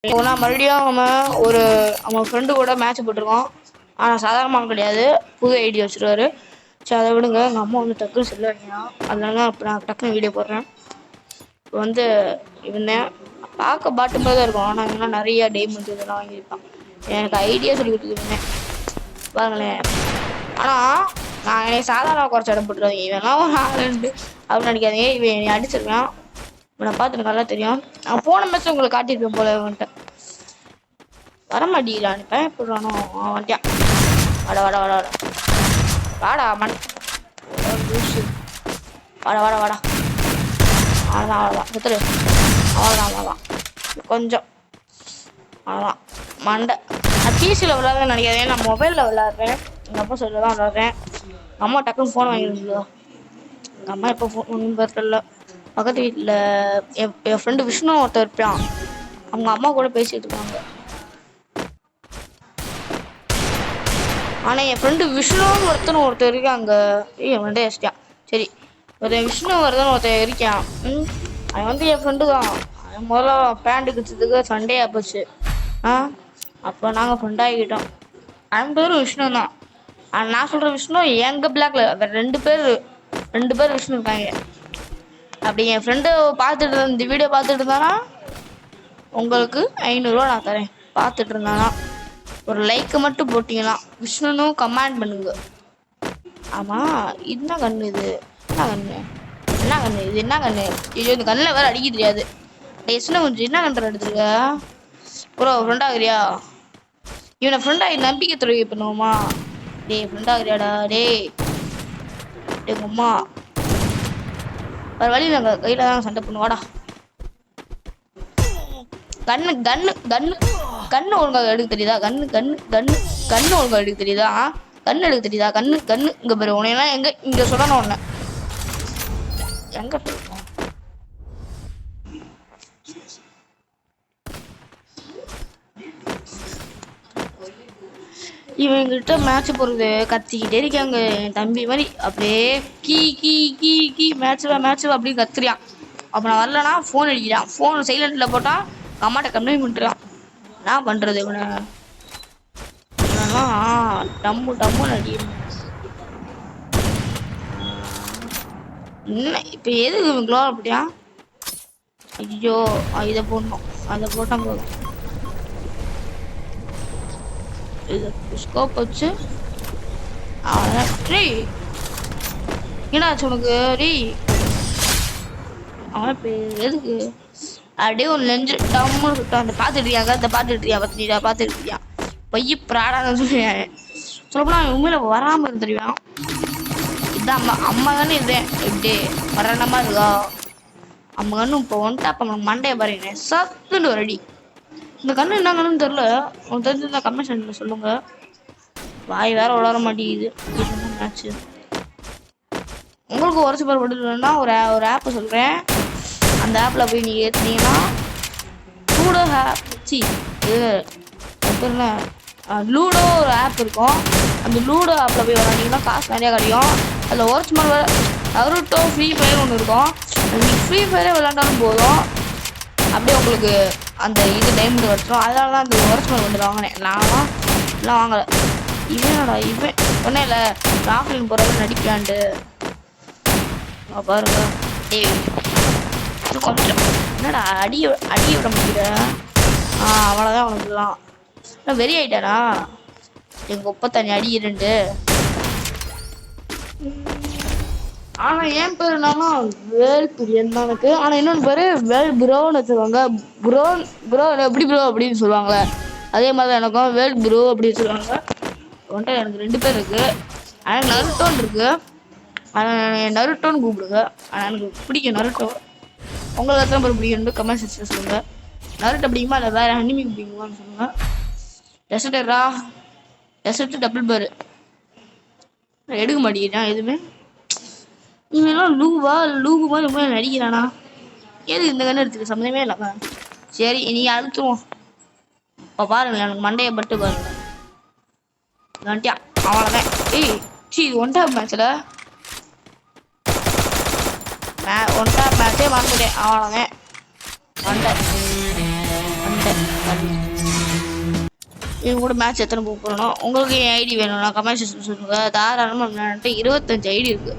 போனா மறுபடியும் அவன் ஃப்ரெண்டு கூட மேட்ச் போட்டிருக்கோம். ஆனால் சாதாரணமாக கிடையாது, புது ஐடி வச்சுருவாரு. சரி அதை விடுங்க. எங்கள் அம்மா வந்து டக்குன்னு செல்ல வைக்கலாம், அதனால இப்போ நான் டக்குன்னு வீடியோ போடுறேன். இப்போ வந்து இருந்தேன் பார்க்க பாட்டு மாதிரி தான் இருக்கும், ஆனால் இவங்கெல்லாம் நிறைய டைமண்ட் இதெல்லாம் வாங்கியிருக்கான். எனக்கு ஐடியா சொல்லி கொடுத்துருந்தேன் பாருங்களேன். ஆனால் நான் எனக்கு சாதாரண குறைச்சி இடம் போட்டுருவாங்க. இவெல்லாம் ஒரு 6 அப்படின்னு நினைக்காதீங்க. இவன் என்னை அடிச்சிருக்கான். இவனை பார்த்து எனக்கு நல்லா தெரியும். நான் போன மேட்ச் உங்களுக்கு காட்டியிருப்பேன் போல. இவன்ட்ட வரமாட்டேங்கிறான், பயப்படுறானோ. வந்துட்டான். வாடா வாடா வாடா வாடா வாடா மண் லூசு. வாடா வாடா வாடா. அவ்வளோதான் அவ்வளோதான் செத்துரு. அவ்வளோதான் அவ்வளோதான் கொஞ்சம் அவ்வளோதான் மண்டை. நான் பிசியில் விளாட்றேன்னு நினைக்காதேன், நான் மொபைலில் விளாட்றேன். எங்கள் அப்பா சொல்ல தான் விளாட்றேன். அம்மா டக்குன்னு ஃபோன் வாங்கிருந்தா. எங்கள் அம்மா எப்போ ஃபோன் ஒன்றும் பரல. பக்கத்து வீட்டில் என் ஃப்ரெண்டு விஷ்ணு ஒருத்தர் இருப்பான், அவங்க அம்மா கூட பேசிகிட்டு இருக்காங்க. ஆனால் என் ஃப்ரெண்டு விஷ்ணுன்னு ஒருத்தர் இருக்காங்க. அவன்கிட்ட வச்சிட்டான். சரி, ஒருத்தன் விஷ்ணு வருதுன்னு ஒருத்தன் இருக்கான். அவன் வந்து என் ஃப்ரெண்டு தான். முதல்ல பேண்ட் கிச்சதுக்கு சண்டே ஆப்போச்சு. அப்போ நாங்கள் ஃப்ரெண்டாகிக்கிட்டோம். அவன் பேரும் விஷ்ணு தான். ஆனால் நான் சொல்கிற விஷ்ணு எங்கள் பிளாக்ல வேறு ரெண்டு பேர் விஷ்ணு இருக்காங்க. அப்படி என் ஃப்ரெண்டு பார்த்துட்டு இந்த வீடியோ பார்த்துட்டு இருந்தானா உங்களுக்கு 500 ரூபா நான் தரேன். பார்த்துட்டு இருந்தானா ஒரு லைக்கு மட்டும் போட்டிங்கன்னா விஷ்ணுன்னு கமெண்ட் பண்ணுங்க. ஆமாம், என்ன கண்ணு இது? என்ன கண்ணு இது? என்ன கண்ணு? ஐயோ, இந்த கண்ணில் வேறு அடிக்க தெரியாது. விஷ்ணு கொஞ்சம் என்ன கண்ணில் எடுத்துருக்க ப்ரோ? ஃப்ரெண்டாகிறியா? இவனை ஃப்ரெண்டாகி நம்பிக்கை துறவி பண்ணுவோமா? ஃப்ரெண்டாகிறியாடா? எங்கள் அம்மா வேறு வழி நாங்கள் கையில் தான் சண்டை பண்ணுவாடா. கண்ணு ஒழுங்காக எடுக்க தெரியுதா? கண்ணு ஒழுங்காக எடுக்க தெரியுதா? கண்ணு எடுக்க தெரியுதா? கண்ணு இங்கே பேர் உனையெல்லாம் எங்கே இங்கே சொல்லணும். ஒன்று எங்கே சொல்லணும்? இவங்கிட்ட மேட்ச் போடுறது கத்திக்கிட்டே இருக்காங்க. என் தம்பி மாதிரி அப்படியே கீ கீ கீ கீ மேட்ச் அப்படியே கத்துறியான். அப்போ நான் வரலன்னா ஃபோன் அடிக்கிறான். ஃபோன் சைலண்டில் போட்டால் அம்மாட்ட கம்ப்ளைண்ட் பண்ணிட்டுறான். என்ன பண்ணுறது இவனை? டம்முன்னு அடிக்கணும். என்ன இப்போ எதுக்கு இவங்களோ அப்படியா? ஐயோ, இதை போடணும். அதை போட்டால் போதும். இது ஸ்கோப் வச்சு என்னாச்சு உனக்கு? அவன் இப்போ எதுக்கு அப்படியே ஒரு நெஞ்சு டம்முன்னு விட்டான். அந்த பார்த்துட்டுருக்கியாங்க, இந்த பார்த்துட்டுருக்கியா பைய ப்ராடான்னு சொல்லுவேன். சொல்லப்போனால் அவன் உண்மையில வராமல் இருந்துருவான். இதுதான் அம்மா தானே இருந்தேன். எப்படி மரணமாக இருக்கா அம்மா கண்ணு? இப்போ வந்துட்டு அப்போ மண்டையை பாருங்க சத்துன்னு ஒரு அடி. இந்த கண்ணு என்ன கண்ணுன்னு தெரில. உனக்கு தெரிஞ்சிருந்தா கமெண்ட் செக்ஷனில் சொல்லுங்கள். வாய் வேறு வளர மாட்டேங்குது. என்ன மேட்ச்சு உங்களுக்கு உரைச்சி பாரு பட்டுனா ஒரு ஆப்பை சொல்கிறேன். அந்த ஆப்பில் போய் நீங்கள் ஏற்றுனீங்கன்னா லூடோ லூடோ ஒரு ஆப் இருக்கும். அந்த லூடோ ஆப்பில் போய் விளாண்டிங்கன்னா காசு நிறையா கிடைக்கும். அதில் உரைச்சி மாதிரி வேறு நருட்டோ ஃப்ரீ ஃபயர் ஒன்று இருக்கும். நீங்கள் ஃப்ரீ ஃபயரே விளாண்டாலும் போதும், அப்படியே உங்களுக்கு அந்த இது டைமண்ட் வச்சிடும். அதனால தான் அந்த உரைச்சி மாதிரி வந்து வாங்கினேன். நான்லாம் எல்லாம் வாங்கலை. இவனோட ஒன்றும் இல்லை, ஆஃப்லைன் போகிறவங்க நடிக்காண்டு பாருங்க. கொஞ்சம் என்னடா அடிய விட முடியல. அவ்வளோதான் அவனுக்குலாம் வெறி ஆயிட்டானா? எங்கள் ஒப்ப தண்ணி அடி 2. ஆனால் ஏன் பேர் என்னன்னா வேல் பிரியன் தான் எனக்கு. ஆனால் இன்னொன்று பேர் வேல் ப்ரோன்னு வச்சுருவாங்க. ப்ரோ எப்படி ப்ரோ அப்படின்னு சொல்லுவாங்களே, அதே மாதிரி தான் எனக்கும் வேல் ப்ரோ அப்படின்னு சொல்லுவாங்க. வந்துட்டு எனக்கு 2 பேர் இருக்குது. ஆனால் நருட்டோன்னு இருக்குது. ஆனால் நருட்டோன்னு கூப்பிடுங்க. ஆனால் எனக்கு பிடிக்கும் நருட்டோ. உங்களுக்கு எத்தனை பேர் பிடிக்கும்னு கமெண்ட் செக்ஷன் சொல்லுங்கள். நருட்டோ பிடிக்குமா இல்லை வேறு அனிமி பிடிக்குமான்னு சொல்லுங்கள். டெசர்ட்டு டபுள் பேர் எடுக்க மாட்டேங்கிறான் எதுவுமே. இவெல்லாம் லூகு மாதிரி ரொம்ப நடிக்கிறானா? எது இந்த கண்ணு எடுத்துக்க சம்மந்தமே இல்லாம. சரி, நீங்கள் அழுத்துவோம். இப்போ பாருங்களேன், எனக்கு மண்டையை பட்டு பாருங்க. வந்துட்டியா? அவ்வளோதான். இது ஒன் டாப் மேட்ச்சில் மேட்சே வாங்க முடியாது. அவ்வளோதான். வண்டை இவங்க கூட மேட்ச் எத்தனை புக் பண்ணணும். உங்களுக்கு என் ஐடி வேணும்னா கமெண்ட் செக்ஷன் சொல்லுங்க. தாராளமாக விளையாண்டு 25 ஐடி இருக்கு.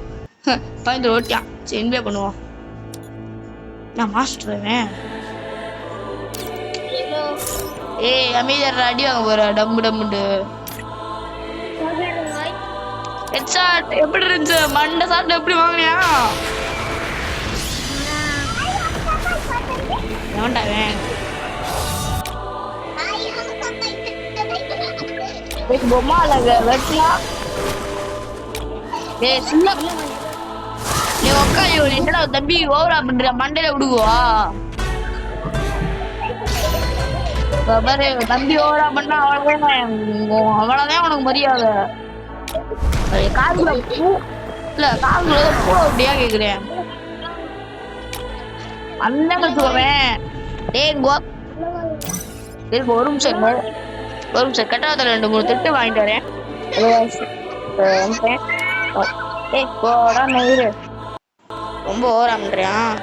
பதினஞ்சு ஓட்டியான். சரி இன்வே பண்ணுவோம். நான் மாஸ்டர்வேன். ஏய் அமைதியா அடி வாங்க போற டம்மு டம்முண்டு. ஹெட்ஷாட் எப்படி இருந்துச்சு? மண்டை சாப்பிட்டு எப்படி வாங்கினியா? எவன்டாவேன் பொம்மா அழக வெட்டலாம். ஏய் சின்ன நீ உக்காயோ என்னடா தம்பி ஓவரா பண்ற மண்டையில விடுவா பாரு தம்பி ஓவரா பண்ணா அவ்வளவுதான் உனக்கு மரியாதை. காதுல பூ இல்ல காதுல பூ அப்படியா கேக்குறேன். அந்த கத்துக்குவேன். டேய் ஒரு நிமிஷம் கட்டாவத்தில் 2-3 திட்டு வாங்கிட்டு வரேன். ரொம்ப ஓவரான்றியான்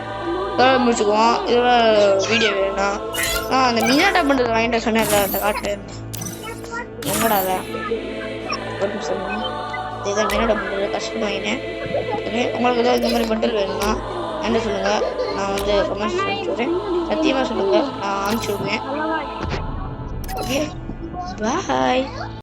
முடிச்சுக்குவோம். இதுல வீடியோ வேணும்னா அந்த மினாட்டா பண்றது வாங்கிட்டு சொன்னேன்ல அந்த காட்டு எங்கடா ஒரு நிமிஷம் இதான் மினாட்டா பண்றது கஷ்டம் வாங்கினேன். உங்களுக்கு ஏதாவது இந்த மாதிரி பண்டல் வேணும்னா என்ன சொல்லுங்க. நான் வந்து கமெண்ட்ஸ் சொல்றேன். சத்தியமா சொல்லுங்க நான் அனுப்பிச்சு விடுவேன். Okay bye.